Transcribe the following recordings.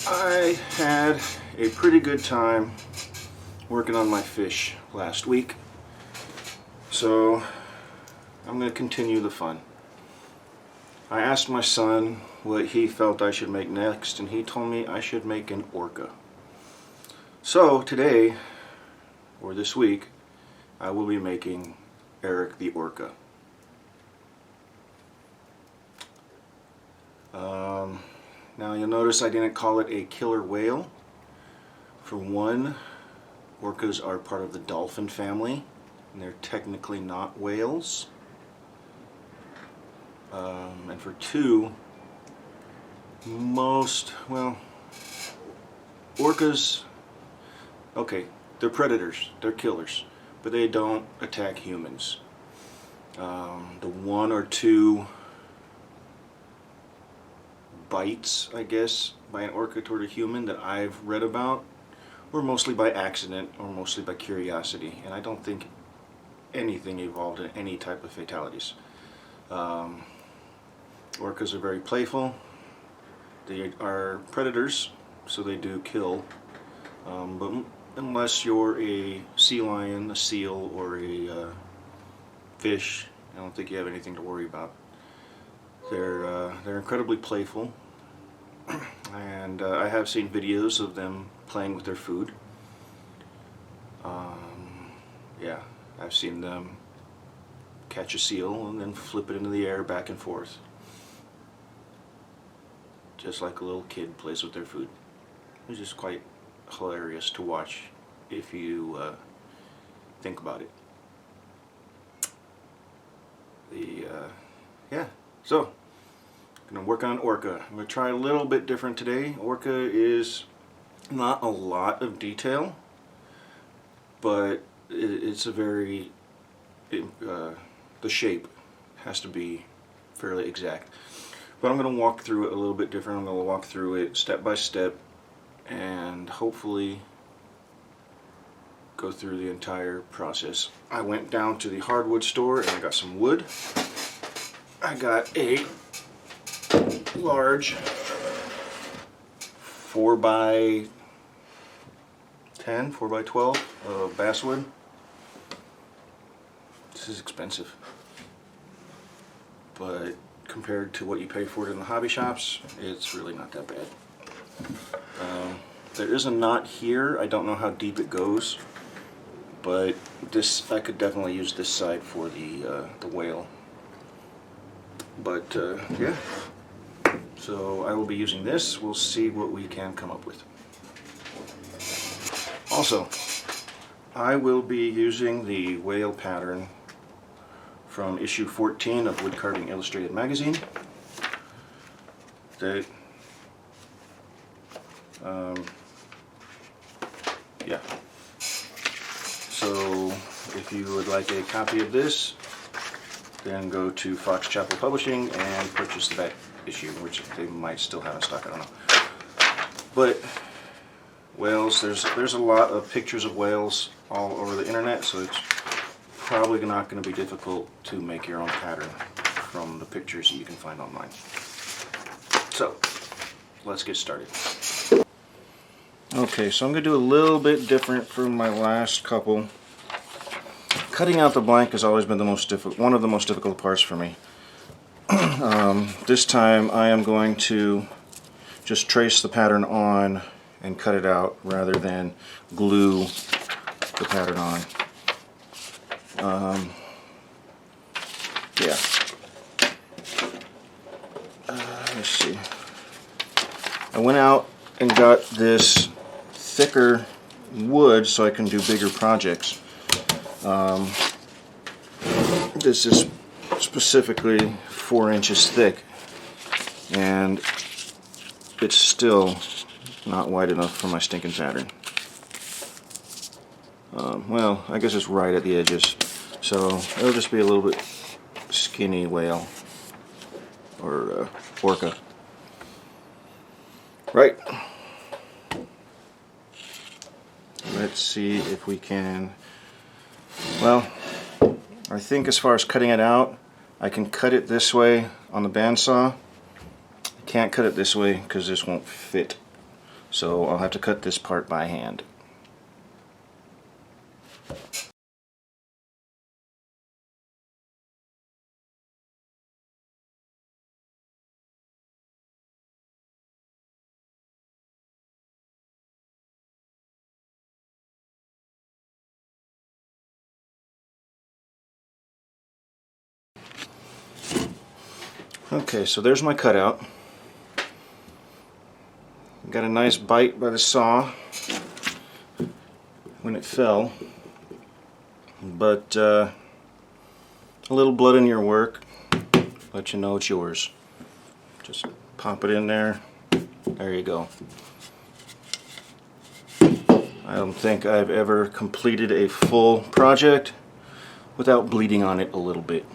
I had a pretty good time working on my fish last week, so I'm going to continue the fun. I asked my son what he felt I should make next, and he told me I should make an orca. So today, or this week, I will be making Eric the orca. Now you'll notice I didn't call it a killer whale. For one, orcas are part of the dolphin family, and they're technically not whales. And for two, orcas, okay, they're predators, they're killers, but they don't attack humans. The one or two bites, I guess, by an orca toward a human that I've read about were mostly by accident or mostly by curiosity, and I don't think anything evolved in any type of fatalities. Orcas are very playful. They are predators, so they do kill, but unless you're a sea lion, a seal, or a fish, I don't think you have anything to worry about. They're incredibly playful, and I have seen videos of them playing with their food. Yeah, I've seen them catch a seal and then flip it into the air back and forth, just like a little kid plays with their food. It's just quite hilarious to watch if you think about it. Yeah, so I'm going to work on orca. I'm going to try a little bit different today. Orca is not a lot of detail, but it's a very, the shape has to be fairly exact. But I'm going to walk through it a little bit different. I'm going to walk through it step by step and hopefully go through the entire process. I went down to the hardwood store and I got some wood. I got a large 4x10, 4x12 basswood. This is expensive, but compared to what you pay for it in the hobby shops, it's really not that bad. There is a knot here. I don't know how deep it goes, but this, I could definitely use this side for the whale. But yeah, so I will be using this. We'll see what we can come up with. Also, I will be using the whale pattern from issue 14 of Woodcarving Illustrated magazine. That, yeah. So if you would like a copy of this, then go to Fox Chapel Publishing and purchase the back issue, which they might still have in stock, I don't know. But whales, there's a lot of pictures of whales all over the internet, so it's probably not going to be difficult to make your own pattern from the pictures that you can find online. So let's get started. Okay, so I'm going to do a little bit different from my last couple. Cutting out the blank has always been one of the most difficult parts for me. This time I am going to just trace the pattern on and cut it out rather than glue the pattern on. Yeah. Let's see. I went out and got this thicker wood so I can do bigger projects. This is specifically 4 inches thick, and it's still not wide enough for my stinking pattern. Well, I guess it's right at the edges, so it'll just be a little bit skinny whale or orca. Right. Let's see if we can. Well, I think as far as cutting it out, I can cut it this way on the bandsaw. I can't cut it this way because this won't fit. So I'll have to cut this part by hand. Okay, so there's my cutout. Got a nice bite by the saw when it fell, but a little blood in your work, let you know it's yours. Just pop it in there. There you go. I don't think I've ever completed a full project without bleeding on it a little bit.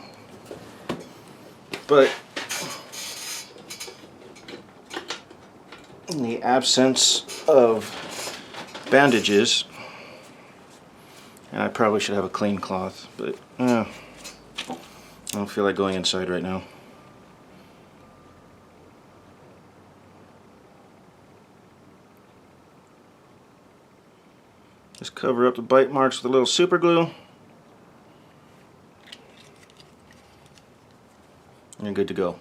But in the absence of bandages, and I probably should have a clean cloth, but I don't feel like going inside right now. Just cover up the bite marks with a little super glue, and you're good to go.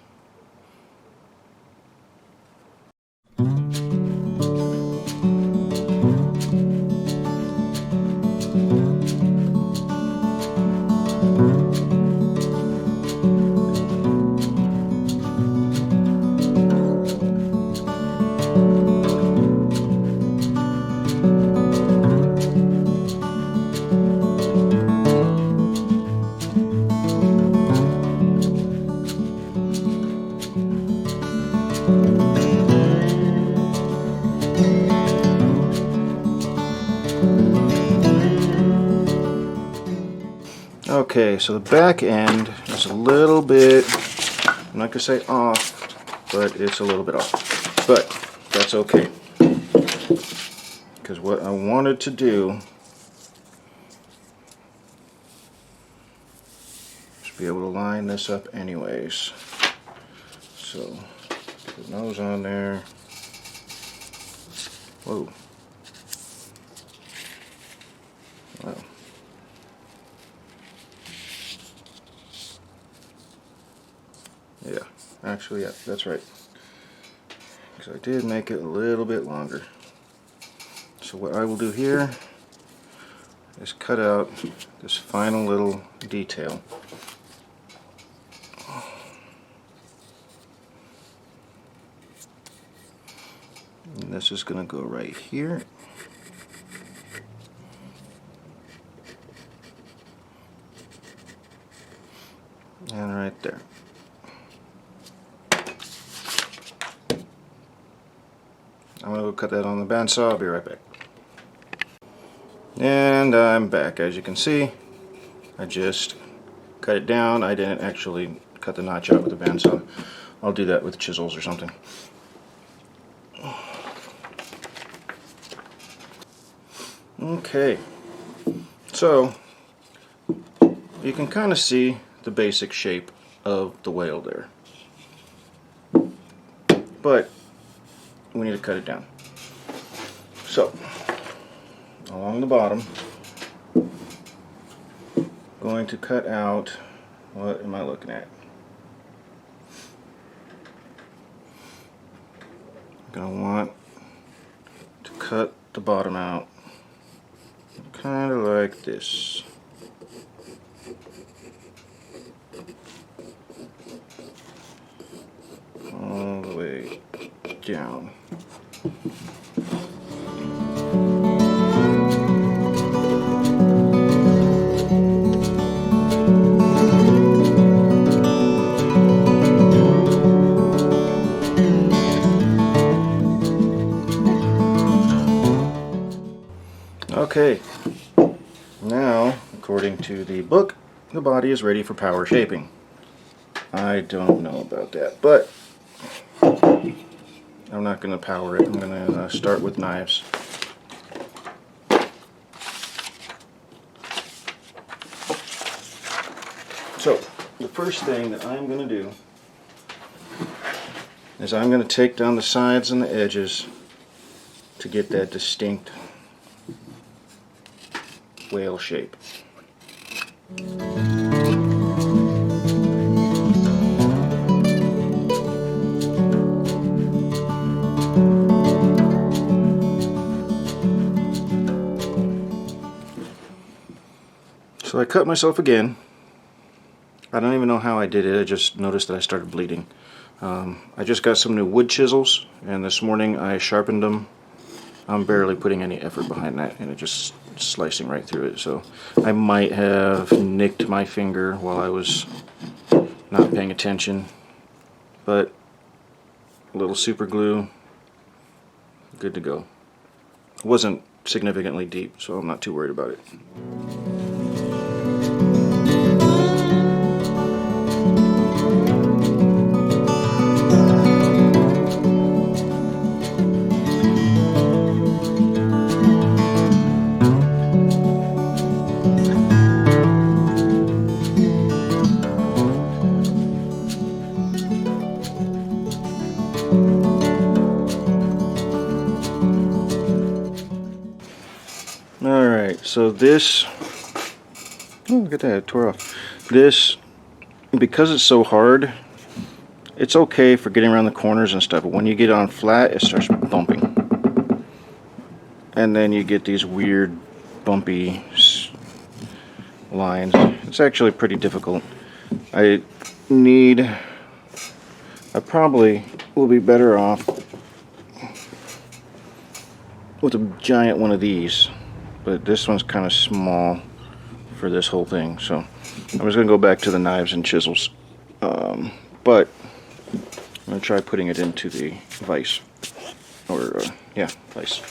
Okay, so the back end is a little bit, I'm not going to say off, but it's a little bit off. But that's okay, because what I wanted to do is be able to line this up anyways. So, put the nose on there. Whoa. Wow. Yeah, actually, yeah, that's right. Because I did make it a little bit longer. So what I will do here is cut out this final little detail. And this is going to go right here. And right there. I'm going to go cut that on the bandsaw. I'll be right back. And I'm back. As you can see, I just cut it down. I didn't actually cut the notch out with the bandsaw. I'll do that with chisels or something. Okay, so you can kind of see the basic shape of the whale there, but we need to cut it down. So along the bottom, going to cut out, what am I looking at? I'm going to want to cut the bottom out kind of like this. All the way down. Okay, now, according to the book, the body is ready for power shaping. I don't know about that, but I'm not going to power it. I'm going to start with knives. So, the first thing that I'm going to do is I'm going to take down the sides and the edges to get that distinct whale shape. So I cut myself again. I don't even know how I did it. I just noticed that I started bleeding. I just got some new wood chisels, and this morning I sharpened them. I'm barely putting any effort behind that, and it just slicing right through it. So I might have nicked my finger while I was not paying attention, but a little super glue, good to go. It wasn't significantly deep, so I'm not too worried about it. Alright, so this, oh look at that, it tore off. This, because it's so hard, it's okay for getting around the corners and stuff, but when you get on flat, it starts bumping. And then you get these weird bumpy lines. It's actually pretty difficult. I probably will be better off with a giant one of these. But this one's kind of small for this whole thing, so I'm just going to go back to the knives and chisels. But I'm going to try putting it into the vise. Or, yeah, vise.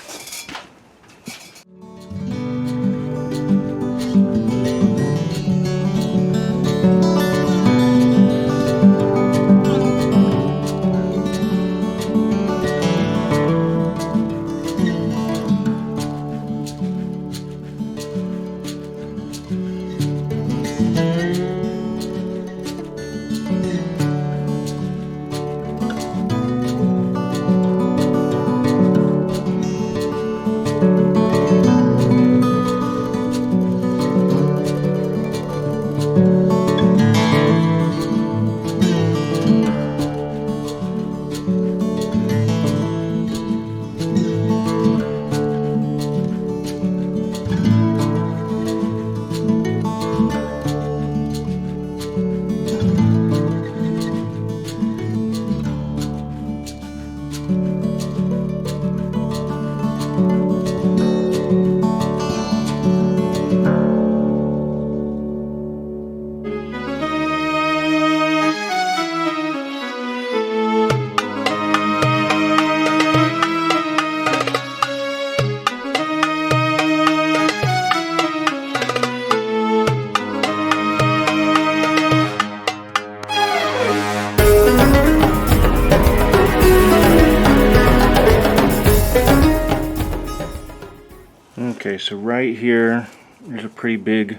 Okay, so right here, there's a pretty big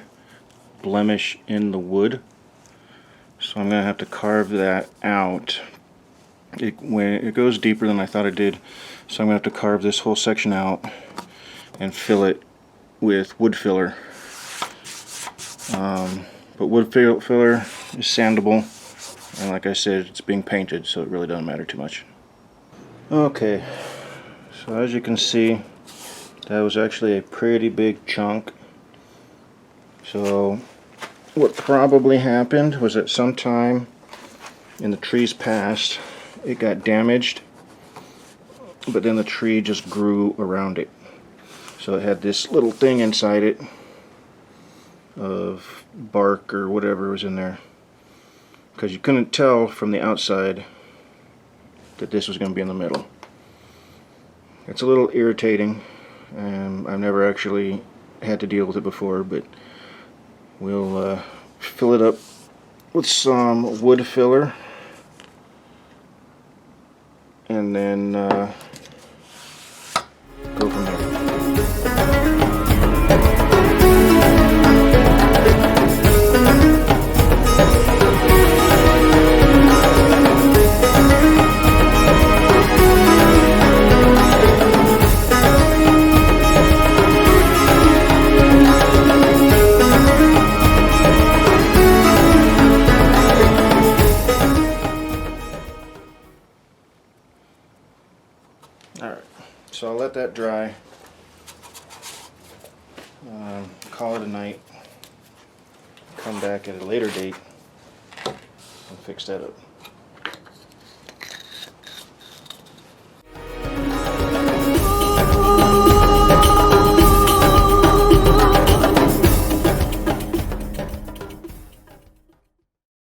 blemish in the wood. So I'm going to have to carve that out. When it goes deeper than I thought it did, so I'm going to have to carve this whole section out and fill it with wood filler. But wood filler is sandable, and like I said, it's being painted, so it really doesn't matter too much. Okay, so as you can see, that was actually a pretty big chunk. So what probably happened was that sometime in the tree's past it got damaged, but then the tree just grew around it. So it had this little thing inside it of bark or whatever was in there, because you couldn't tell from the outside that this was going to be in the middle. It's a little irritating. I've never actually had to deal with it before, but we'll fill it up with some wood filler, and then go from there. So I'll let that dry. Call it a night. Come back at a later date and fix that up.